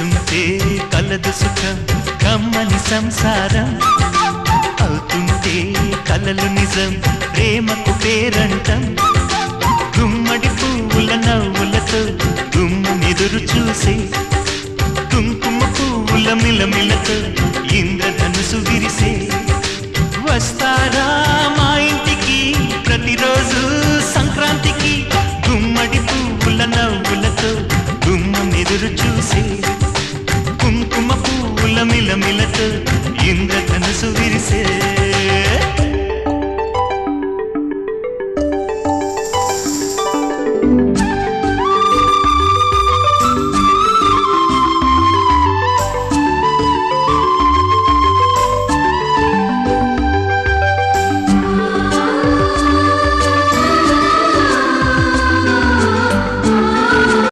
కలిసుంటే కలదు సుఖం కమ్మని సంసారం అవుతుంటే కలలు నిజం ప్రేమకు పేరంటం గుమ్మడి పువ్వుల నవ్వులతో గుమ్మెదురు చూసే కుంకుమ పువ్వుల మిలమిలతో ఇంద్రధనుసు విరిసే వస్తారా మా ఇంటికి ప్రతిరోజు సంక్రాంతికి గుమ్మడి పువ్వుల నవ్వులతో గుమ్మెదురు చూసే కుంకుమ పువ్వుల మిలమిలతో ఇంద్రధనుసు విరిసే